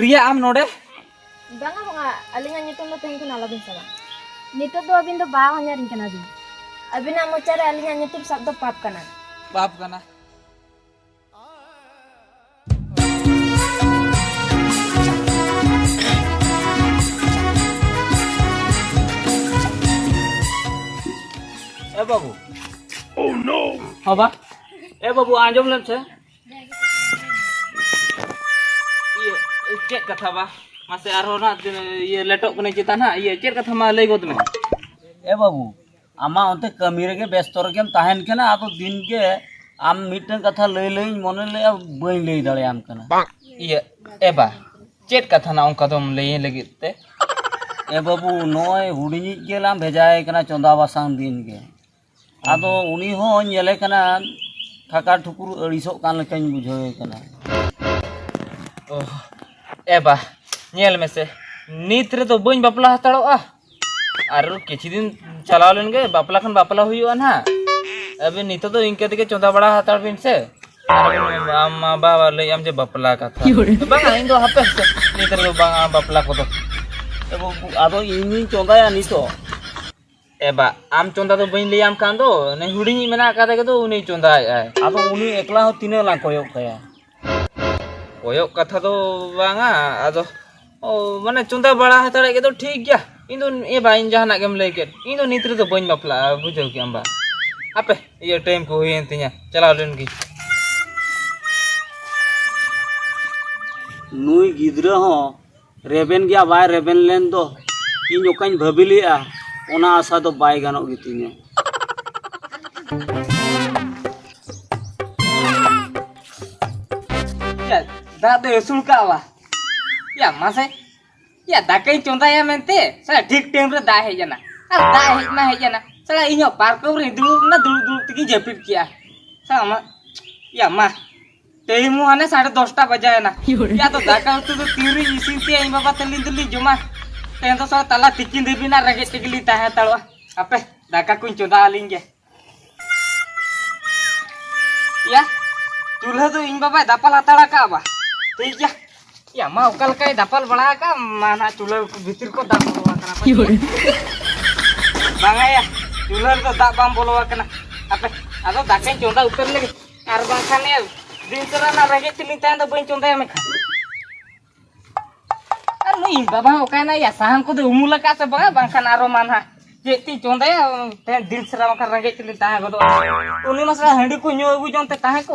Priya am node? Banga banga alingan nyutum do tengku nalabin sala. Nito do abin do ba hanya ring kana bi. Abin amo cara alingan nyutum sabdo pap kana. Pap kana. Babu oh no हाँ बा बाबू आंजम लन से ये check कथा बा मासे आरो ना ये लेटो कने चिता ना ये चेक कथा मा लई गोद में बाबू आमा ओते कमी रे व्यस्त रकेम ताहेन केना आदो दिन के आम मिटन कथा लई लई मने ले बई लई दळे आम कना ये बा चेक कथा ना उनका दम लई लगित ते बाबू नय हुडिनी गेलाम भेजाय कना चंदा बासांग दिन के आदो उनी हो नेले कना थाका ठुकुर अड़िसो कान लेकाኝ बुझावे कना बा नेल में से नीत रे तो बइन बापला हताड़ोआ और किछि दिन चलाव लेन गे बापला खन बापला हुइयो ना अबे नीत तो इनके दिके चंदा बड़ा हताड़ बिन से अम्मा बाबा ले हम जे बापला कथा बांगा इन दो हपे नीत रे बांगा बापला को तो आदो इनी चंदाया नीतो बा आम चंदा तो बइन ले आम कान दो ने हुडिनी मेना कादे के तो उनी चंदा आय आदो उनी एकला हो तिने ला कोयो कया कोयो कथा तो बांगा आदो ओ माने चंदा बड़ा हताड़े के तो ठीक गया इन दो बा इन जहाना गेम ले के इन दो नीत रे तो बइन बापला बुझो के अम्बा आपे ये टाइम को हुई तिया चला लेन की नुई गिद्रा हो रेबेन गया बाय रेबेन लेन दो इन ओकाኝ भाबिलिया ओना आशा तो बाय गानो गितिने या दा दे सुल का वा या मासे या दा कई चंदा या मेनते सा ठीक टाइम रे दा है जना दा है ना है जना सा इनो पार्क रे दुलु तकी जपिट किया सा मा या मा टाइम हाने 10:30 बजा है ना या तो दाका तो तीरी इसी से आई बाबा तली जमा तेन तो सा तला तिकिन देबी ना रगे टिकली ताहे तळवा आपे दाका कुन चोदा आलिंगे या चूल्हा तो इन बाबा दापल हताड़ा का बा ठीक गया या मा ओकल कई दापल बड़ा का माना चूल्हा भीतर को दाम बोलवा कना बांगा या चूल्हा तो दा बाम बोलवा कना आपे आदो दाके चोंदा उतर ले आर बांखाने दिन सरा ना रगे टिकली ताहे तो बइन चोंदा में खा इन बाबा ओकाना या साहन को दे उमुला का से बगा बांखान आरो मानहा जे ती चोंदा ते दिल सरा का रगे टिकली ताहे गदो उनी मसला हंडी को न्यो अगु जोंते ताहे को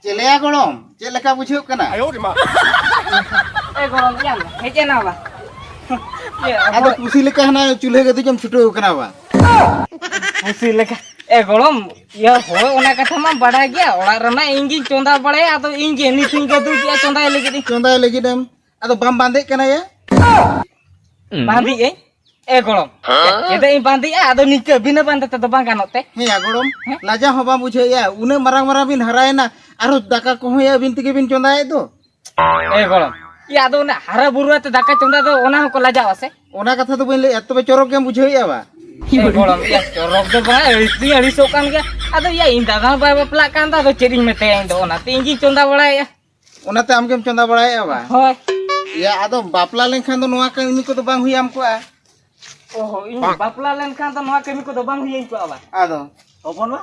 चलेया गणम चे लेका बुझियो कना ए गणम याम हेजे ना बा आदो कुसी लेका हना चूल्हे गति जम छुटो कना बा कुसी लेका ए गणम या हो ओना कथा मा बड़ा गया ओड़ा रमा इंगी चोंदा बड़े आदो इंगे नी थिंग गदु किया चोंदा लेगी चोंदा लेगी दम आदो बाम बांधे कना या बांधी ए गणम एदे इ बांधी आदो निके बिना बांधते तो बां गानोते हे या गणम लाजा हो बा बुझे या उने मरांग मरा बिन हरायना आरो दाका को या बिन तिके बिन चोंदाए दो ए गणम या आदो ना हरा बुरुते दाका चोंदा दो ओना को लाजा आसे ओना कथा तो बिन ले एतबे चोरक के बुझे या बा ए गणम या चोरक दो बा इतनी अड़ी सो कान गया आदो या इन दादा बा बपला कान दा दो चेरिंग में ते दो ओना तिंगी चोंदा बड़ा या ओना ते आमकेम चोंदा बड़ाए या बा होय या आदो बापला लेखन दो नोआ कमी को तो बांग हुई हमको ओहो इन बापला लेन कान तो नोआ कमी को तो बांग हुई को आबा आदो ओपन वा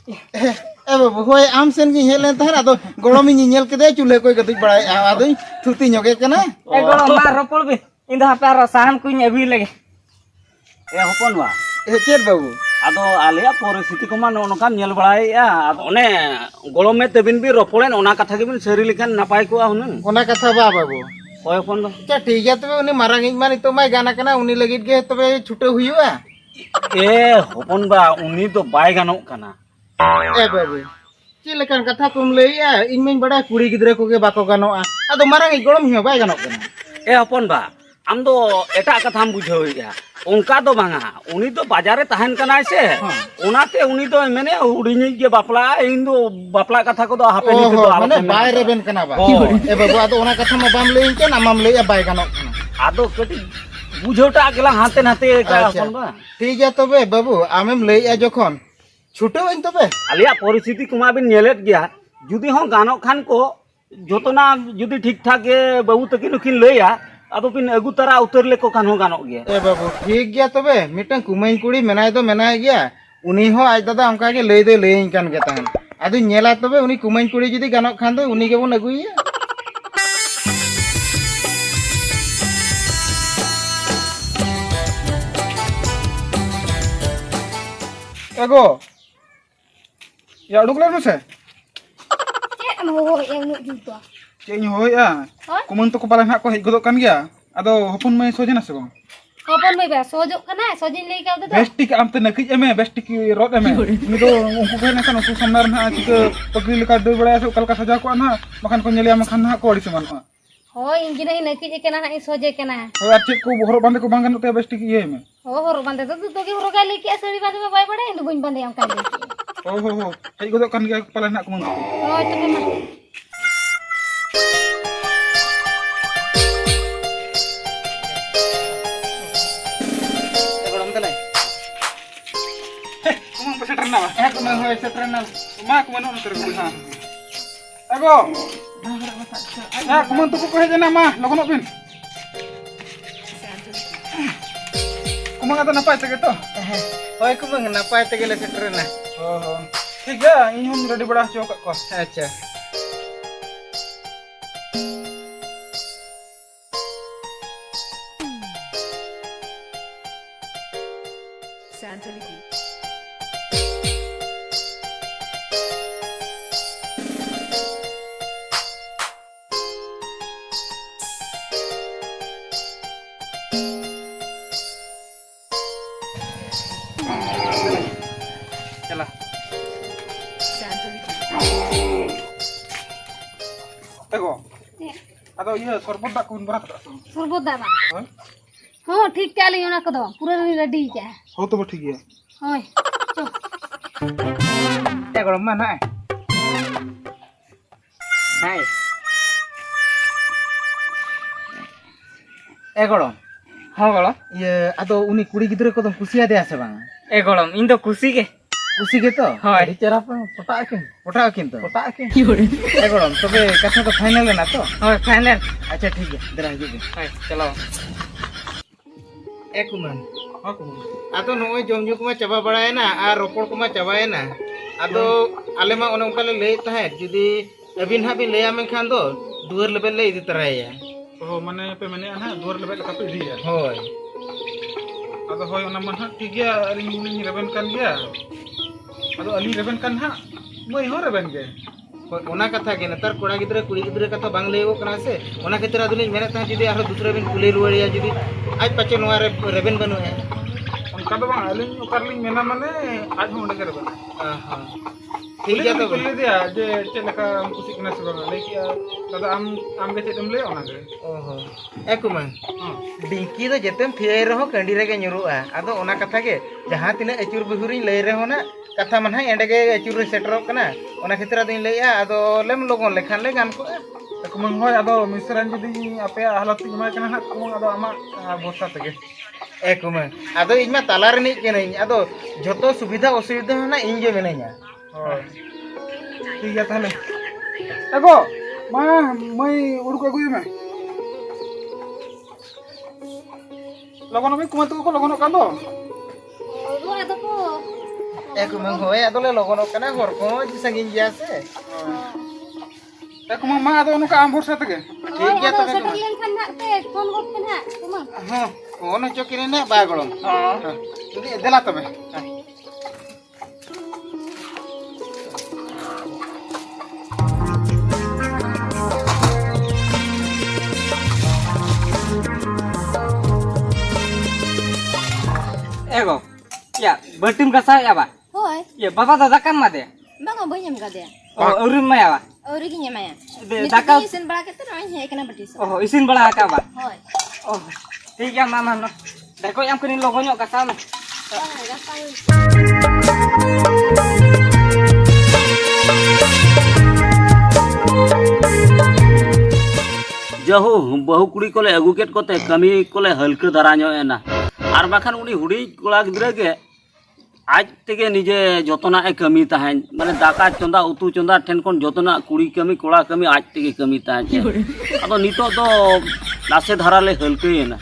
ए बाबू होय आम सेन गी हेलेन तहर आदो गड़ोमी निल केदे चूल्हे कोई गति बड़ाए आदो थुती नगे कना ए गड़ो मार रोपड़ बे इन दा पे साहन कुኝ अभी लगे ए ओपन वा ए चेर बाबू आदो आलिया परिस्थिति को मा नोनका नेल बड़ाया आदो ओने गोलो में तबिन भी रोपड़ेन ओना कथा के बिन सरी लेखान नापाय को हुन ओना कथा बा बाबू होय ओपन दो अच्छा ठीक है तबे उनी मारांग इन मानी तो माय गाना कना उनी लगित गे तबे छुटे हुइवा ए ओपन बा उनी तो बाय गानो कना ए बाबू चे लेकान कथा तुम लइया इन में बड़ा कुड़ी गिदरे को के बाको गानोआ आदो मारांग गड़म हियो बाय गानो कना ए ओपन बा आम दो एटा कथाम बुझावइया उनका दो बांगा उनी तो बाजारे तहन कनाय से ओनाते उनी तो मेने हुडिनी के बापला इन दो बापला कथा को दो हापे नी तो माने बाय रेबेन कना बा ए बाबू आदो ओना कथा मा बाम लेइन के ना माम लइया बाय गानो कना आदो कटी बुझोटा गेला हाते नाते का ओपन बा ठीक है तबे बाबू आमेम लइया जखन छुटे इन तबे आलिया परिस्थिति कुमा बिन नेलेत गया जुदी हो गानो खान को ᱡᱚᱛᱚᱱᱟ ᱡᱩᱫᱤ ᱴᱷᱤक ᱴᱷᱟक ᱜᱮ ᱵᱟᱹᱵᱩ ᱛᱟᱹᱠᱤᱱ ᱦᱚᱸᱠᱤᱱ ᱞᱟᱹᱭᱟ ᱟᱫᱚ ᱵᱤᱱ ᱟᱹᱜᱩ ᱛᱟᱨᱟ ᱩᱛᱟᱹᱨ ᱞᱮᱠᱚ ᱠᱷᱟᱱ ᱦᱚᱸ ᱜᱟᱱᱚᱜ ᱜᱮᱭᱟ ए बाबू ठीक गया तबे मिटन कुमाई कुड़ी मेनाय दो मेनाय गया उनी हो आज दादा उनका के लई दे लई कान के तहन आदु नेला तबे उनी कुमाई कुड़ी जदी गानक खान दो उनी के बोन अगुइया एगो या उडुक ले से Cek kan ho yang nuk juga. चेኝ होया कुमन तो को पालन हाक को हेज गदो कान गया आदो हपन मै सोजना से बंग Hopon mai ba sojok kana sojin lei kau tu. बेस्टिक आम ते नकिज एमे बेस्टिक रोड एमे नि दो उनको के ना उनको सामनार ना चिक पकड़ी लेका दो बड़ा से कल का सजा को ना मखान को नेलिया मखान ना को अड़ी समान Ho ingin ini nakik kena nak soje kena. हो यार चिक को हरो बांधे को बांगन ते बेस्टिक ये एमे Ho horo bande tu tu ki horo kali ki asari bande mai bai pada itu buin bande yang kali. हो हेज गदो कान गया पालन हाक कुमन Oh tu memang. Ekolom tele. कुमन पसेटर ना कुमन होय सेटर ना मा कुमन न कर हा एगो या कुमन तो को हेज ना मा लगन बिन कुमन तो नपाय तके तो Hoy kumang napay tegele setter na. हो ठीक है इन हम रेडी बड़ा चो को Acha. Chला. एगो अदो ये सरबत दा कुन बरा Surbut dah bang. हां Oh ठीक kali yang aku dah pura ready ya. हो तो ठीक है Hoi. Cuk. एगो मा ना Hai. एगो Ho golo. ये अदो उनी कुड़ी गिदरे को तो खुशिया दे आसे बांग Ekolom indo kusi ke. खुशी के तो हाय। अड़ी चेहरा पर पटा किन तो एगो तबे कथा तो फाइनल है ना तो Hoy final. अच्छा ठीक है दरा हिजु Hoy chalo. एकुमन हां कुमन आदो नोय जमजु कुमा चाबा बड़ाय ना आ रोपड़ कुमा चाबाय ना आदो आले मा ओने उनका ले लेय ताहे जदी अबिन हा बिन लेया में खान दो दुअर लेवल ले इदी तराया ओ माने पे माने ना दुअर लेवल का पे दिया होय आदो होय ओना मन हा ठीक गया अलिंग रेबन कान गया आदो अली रेबन कान हा मई हो रेबन गे ओना कथा के नतर कोड़ा गिदरे कुड़ी गिदरे कथा बांग लेगो कना से ओना खेतर आदुली मेने ता जदी आरो दूसरे बिन कुले रुवाड़िया जदी आज पाचे नोआ रे रेबन बनु है उनका तो बांग अलिंग ओकरलिंग मेना माने आज हो उंडे रेबन हां ठीक है तो कुले दिया जे चेलका हम कुसी कना से बांग ले किया दादा आम के चेतम ले ओना के ओहो एकुमन डिंकी तो जेतेम फियाई रहो कंडी रे के nyuruआ आदो ओना कथा के जहां तिने अचुर बिहुरिन लई रे होना कथा मन है एंडे के अचुर सेटरप कना ओना खेतरा दिन लैया आदो लेम लोगन लेखान ले गान को एकुमन होय आदो मिसरान जदी आपे हालत इमा कना हा कुमन आदो आमा भरोसा तके एकुमन आदो इमा ताला रे नि केनई आदो जतो सुविधा असुविधा ना इन जे मेनैया होय ठीक है ताले एगो मा मई उड़को अगुई में लगन में कुमत को लगन का दो Lu ada ko. एकुमन होय आदो ले लगन कना हर को संगिन जिया से एकुमन मा आदो नुका आम भरसा तके ठीक गया तो Setter yang kan nak te phone gop kena. Cuma. हां कोन चोकिने ने बा गळम हां जदी देला तबे Ego. Ya, bertim kasa ya, Pak. Hoi. Ya, Bapak dadak kan mate. Bang apa nyam ka dia? Oh, urun mah ya, Pak. Ori ki nyam ya. Dakal. Isin bala kita orang he kena betis. Oh, isin bala ka, Pak. Hoi. Oh. ঠিক আছে মামা ন দেখো আম কিনি লগন্য কাঁচা না Bang gapai. जहु बहु कुड़ी कोले अगु केट कोते कमी कोले हल्के धरा ᱧᱚᱜ एना आर बाखान उनी हुडी कोला गिद्रे के आज तेगे निजे जतना ए कमी ताहें माने दाका चंदा उतु चंदा ठेन कोन जतना कुड़ी कमी कोड़ा कमी आज तेगे कमी ताहें अदो नितो तो नासे धारा ले हलकेना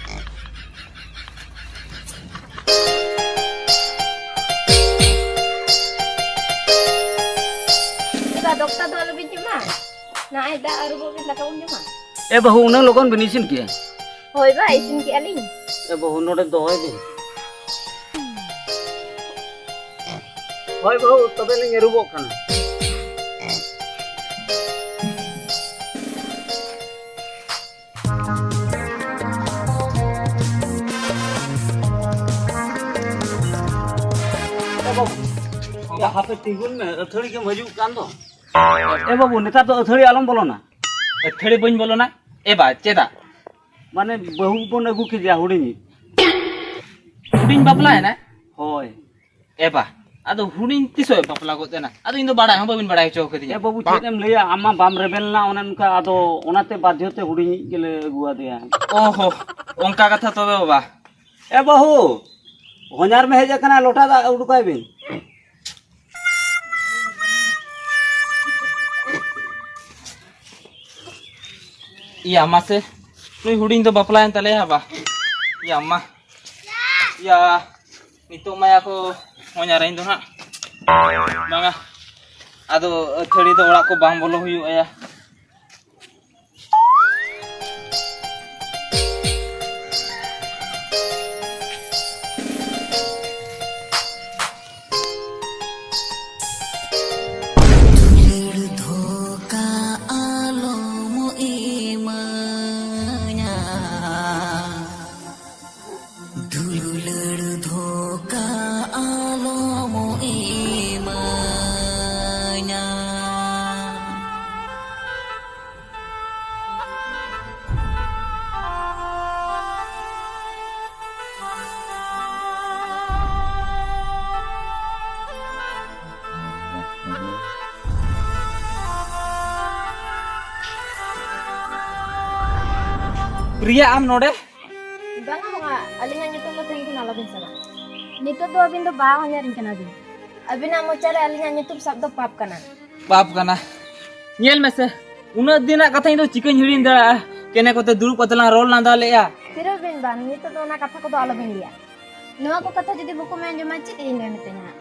Kita dokter do lebih cuma. Nah, ada arubo bin lakau cuma. ए बहु उन लोगन बिनिसिन के Hoi ba isin ki aling. ए बहु नोडे दोय दे होय बहु तबे ले एरुबो कना यहाँ पे तिगुन में अथड़ी के मजू कान दो ए बाबू नेता तो अथड़ी आलम बोलो ना अथड़ी बन बोलो ना ए बा चेदा माने बहु बन अगु के जा हुडिनी हुडिंग बापला है ना होय ए बा आदो हुडिंग तिसो बापला को देना आदो इन दो बड़ा हम बिन बड़ा चौक ए बाबू चेदम लैया आमा बाम रेबेल ना ओननका आदो ओनाते बाध्यते हुडिनी गेले अगुआ दिया ओहो ओंका कथा तबे बाबा ए बहु होनार में हेज कना लोटा दा उडुकाय बिन iya mas nuy huding to baplayan tale ba iya ma ya nito maya ko ngonyarain do ha banga ado thodi do orak ko bang bolo huyu aya Priya am node Banga mga alingan niyo tumo tayong kunalabin sa ba. Nito do abin do ba hanya rin kana din. Abin na mo chare alingan niyo tum sabdo pap kana. बाप का ना nyel mese una dina kata indo chicken hirin da kene kote duru patala roll na dale ya Pero bin ba nito do na katha ko do alabin liya. Nuwa ko katha jodi buku men joma chit in ne tenya.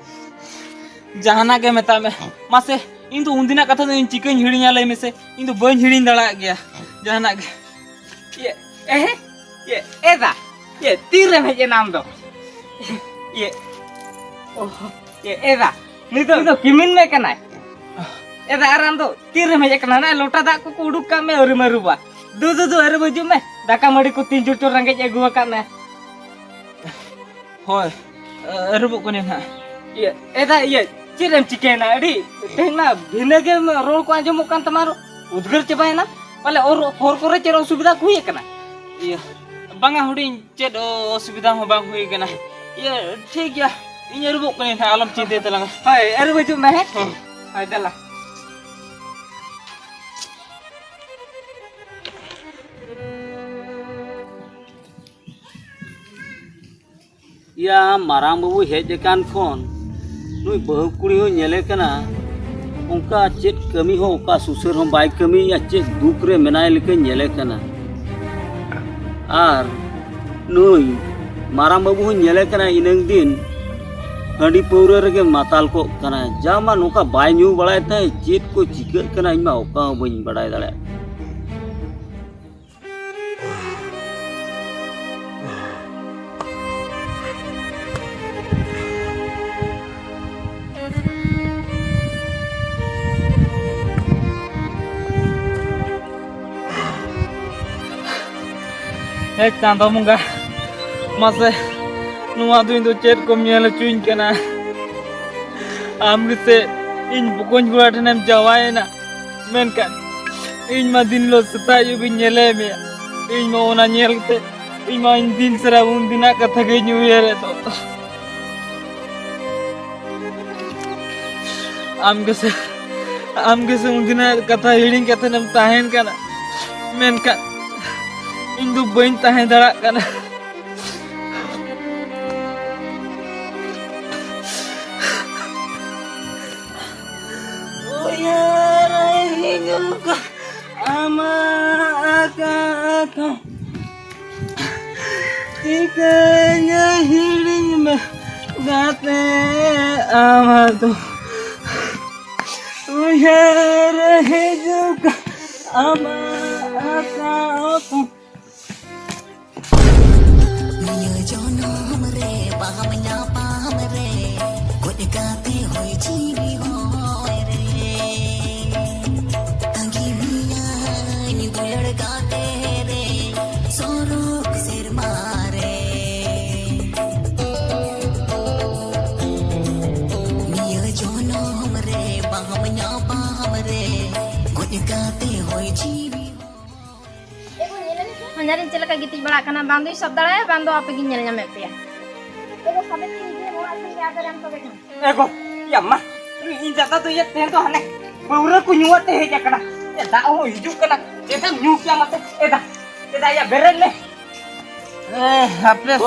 jahana ke meta me mase indo undina kata do chicken hirin ya lai mese indo ban hirin dala gya jahana ke ye eda ye tire me je nam do ye oh ye eda nito kimin me kana eda aran do tire me je kana na lota da ko uduk ka me ori maruba du ere baju me daka madi ko tin jur range je gua ka me hoy ere bu ko ne na ye eda ye chirem chicken na adi tehna bhine ke rol ko anjom kan tamaro udgar chabai na pale or for kore chero subida kuye kana iya banga huding ched असुविधा हो bang hui kana iya ठीक ya ini ere bu ko ne na alam chinte telang hoy ere baju me hoy dala या माराम बाबू hedge कान खोन नुई बहु कुड़ी हो नेले कना उनका चेत कमी हो उका सुसर हो बाय कमी या चेत दुख रे मेनाय लेके नेले कना आर नुई माराम बाबू हो नेले कना इनंग दिन हंडी पौरे रे माताल को कना जामा नोका बाय न्यू बड़ाय ता चेत को चिक कना इमा ओका बइन बड़ाय दाले चांदा मुंगा मसे नुआ दुइन दो चेट को मियाला चुइन कना आम से इन बुकोन गुड़ा ठनेम जवाए ना मेन का इन मा दिन लो सता यु बिन नेले मे इन मा ओना नेलते इन मा इन दिन सरा उन दिना कथा के न्यू ईयर तो आम के से उन दिना कथा हिडिंग कथा नम ताहेन कना मेन का इंदु बइन ताहे दड़ा कना kau. Tikanya hiring me gate amat tu. Uyar juga amat tu. Hanyarin celaka gitu bala kana bandu sab dalaya bandu apa gi nyel nyame pe ya. Ego sabe ki je mo asan ya agar am tobe kan. Ego, ya mah. Ini jata tu ya teh tu hane. Baura ku nyuat teh ya kana. Ya dah oh hidup kana. Ya kan nyuk ya mate. Dah ya beren le. Haples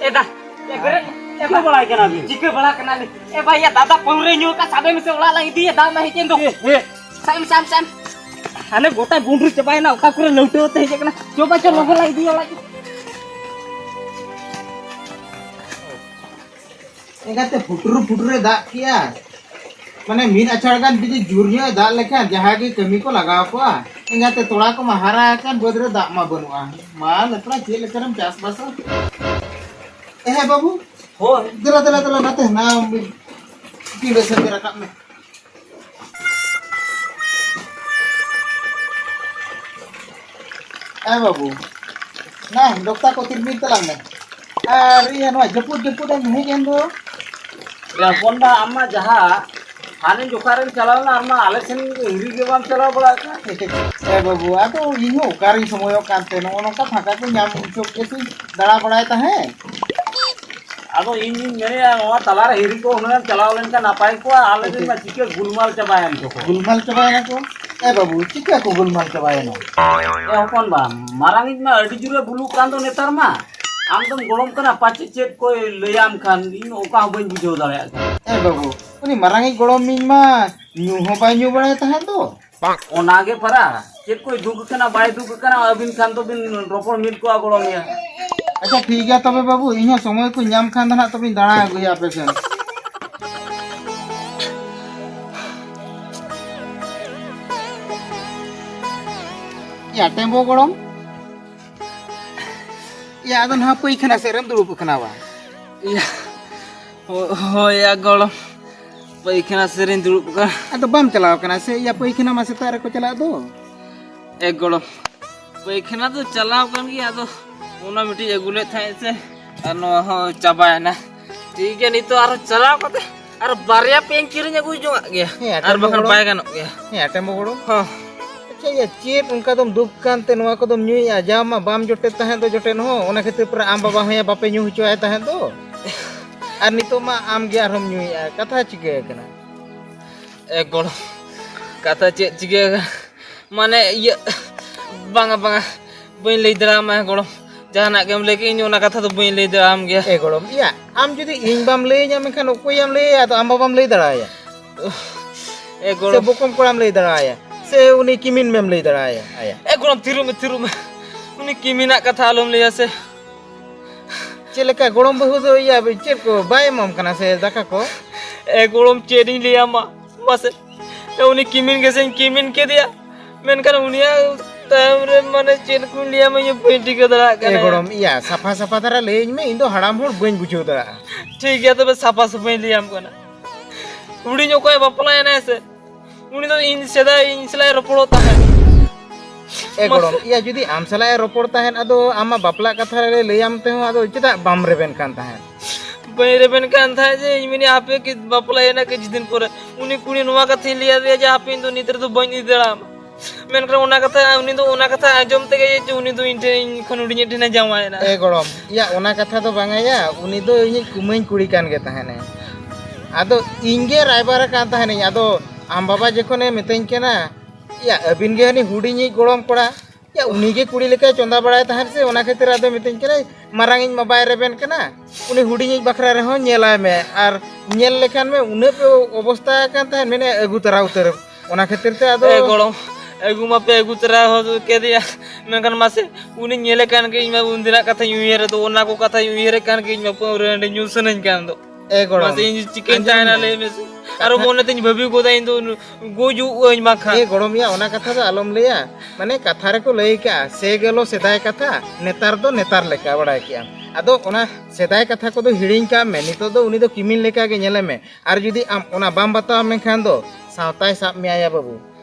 ya. Dah. Ya beren. Jika bala kena bi. Jika bala kena le. Bhai ya dada baura nyuk ka sabe me se ulah lagi dia dah mah hiken tu. Sam. Hane gotai bundru cabai na oka kure lauto teh ya kana. Coba coba lagi dia lagi. एगाते फुटरू दाग किया माने mean अछड़गान busy जुरिया दाग लेखा जहां की कमी को लगाव को एगाते तोड़ा को महारा कान बदरे दाग मा बनुआ मा लपड़ा जे लेकरम चास बास ए बाबू हो दला नाते ना कीड़े से मेरा काम में ए बाबू ना डॉक्टर को तिरमी तलांग में अरे नो जपुत हम हे गेंदो Ya ponda amma jaha hanin jokaren chalawna amma alesen hiri ge bam chalaw bala ka. ए बाबू आ तो इनो कारी समयो कांते नो नो का फाका को ᱧᱟᱢ उचोक के सी दड़ा बड़ाय ता है Ado ini mene noa talar hiri ko hunan chalaw len ka napai ko alesen ma chike gulmal chabayam joko. Golmaal चबाय ना को ए बाबू चिका को गुलमाल चबाय ना Ya hopon ba marangit ma adi jure bulu kan to netar ma. Amdom golom kana pachi chet ko leyam khan in oka hobain bujau dare ka. ए बाबू उनी मरांगी गोड़ो मिन मा new हो bye new बड़ाय ता है तो Onage para chet ko dug kana bai dug kana abin khan to bin ropor mit ko golom ya. अच्छा ठीक है तबे बाबू इनो समय को ᱧᱟᱢ खान दना तबे दड़ा गया पे से या टेम्बो गोड़म या अदन हा पई खना से रम दुड़ुप खना बा Ya. Oh ya golong. Paikana sering dulu kan. अदो बम चलाव कना से या पई खना मा से तारे को चला दो Golong. Paikana tu चलाव kan गया तो उना मिट्टी एगुले था से अनो हो चाबाय ना ठीक है नहीं तो आरो चलाव कते आरो बारिया पेन किरिnya gue juga गया आरो bakal बाय kan गया या टेम्बो गोड़ो हां अच्छा ये चेत उनका तुम दुख कांते नवा को तुम न्यू या जामा बाम जोटे तहे तो जोटे न हो ओना खातिर पर आम बाबा होया बापे न्यू हुचो आय तहे तो आर नितो मा आम गे आरम न्यू या कथा चिके कना golong kata cek juga mana iya banga bain lay drama golong jangan agam lagi ini ona kata tu bain lay drama gया ए गोड़म या आम जुदी इन बाम ले nya मेखान ओकोय आम ले या तो आम बाबाम ले दराया से golong बोकम कोड़ाम ले दराया से उनी किमिन मेम ले दराया आया golong tiru me uni kimina kata alom liya se चेलेका गोड़म बहु दो या चेप को बाय मम कना से दाका को golong cedi liya mase uni kimin gesen kimin ke dia men kan unia tamre mane ced ku liya me pointi ke dara ए गोड़म या सफा सफा दरा ले में इन दो हड़ाम होड़ बन बुझो दरा ठीक है तो बस सापा सफाई लिया हमको ना उड़ी जो कोई बपला है ना ऐसे उड़ी तो इन सेदा इन सलाय रपड़ होता है ए गोड़म या जुदी आम सलाय रोपड़ ताहेन अदो आमा बापला कथा रे लेयाम ते हो अदो चिता बाम रेबेन कान ताहेन मेरे बन का अंधा है जे इमिनी आपे कि बपला है ना कि जिस दिन पर उन्हीं कुड़ी नुआ का थी लिया दिया जे आपे तो नितर तो बन दिया मेन कर उना कथा उन्हीं तो उना कथा आजम ते गए जे उन्हीं तो इंटे खनुड़ी ने ठेना जावा है ना ए गोड़म या ओना कथा तो बांगा या उनी दो इनी कुमैन कुड़ी कान गे ताहेने अदो इंगे रायबार कान ताहेने अदो आम बाबा जेखोने मितेन केना या अबिन गे हनी हुडिनी गोड़म कोड़ा या उनी गे कुड़ी लेके चंदा बड़ाय ताहेन से ओना खातिर अदो मितेन केना मारांगिन मबाय रेबेन केना उनी हुडिनी बखरा रे हो नेलाय में आर नेल लेखान में उने पे अवस्था कान ताहेन मेने अगु तरा उतर ओना खातिर ते अदो ᱟᱹᱜᱩ ᱢᱟᱯᱮ ᱟᱹᱜᱩ ᱛᱚᱨᱟ ᱠᱮᱫᱮᱭᱟ ᱢᱮᱱᱠᱷᱟᱱ ᱢᱟᱥᱮ ᱩᱱᱤ ᱧᱮᱞᱮ ᱠᱟᱱ ᱜᱮ ᱤᱧ ᱢᱟ ᱩᱱᱫᱤᱱᱟᱜ ᱠᱟᱛᱷᱟᱧ ᱩᱭᱦᱟᱹᱨ ᱫᱚ ᱚᱱᱟ ᱠᱚ ᱠᱟᱛᱷᱟᱧ ᱩᱭᱦᱟᱹᱨᱮ ᱠᱟᱱ ᱜᱮ ᱤᱧ ᱢᱟ ᱯᱟᱹᱣᱨᱟᱹ ᱦᱟᱺᱰᱤ ᱧᱩ ᱥᱟᱱᱟᱧ ᱠᱟᱱ ᱫᱚ ए गड़म ᱢᱟᱥᱮ ᱤᱧ ᱪᱤᱠᱟᱹᱧ ᱛᱟᱦᱮᱱᱟ ᱞᱟᱹᱭ ᱢᱮᱥᱮ ᱟᱨ ᱢᱚᱱᱮ ᱛᱤᱧ ᱵᱷᱟᱵᱤ ᱜᱚᱫᱟ ᱤᱧ ᱫᱚ ᱜᱩᱡᱩᱜ ᱟᱹᱧ ᱵᱟᱝᱠᱷᱟᱱ ए गड़मिया ओना कथा दो आलम लिया माने कथा रे को लई का से गेलो सेदाय कथा नेतार दो नेतार लेका बड़ाय किया आदो ओना सेदाय कथा को दो हिड़िंग का में नितो दो उनी दो किमिन लेका गे नेले में आर जुदी आम ओना बाम बताव में खान दो सावताय साब में आया बाबू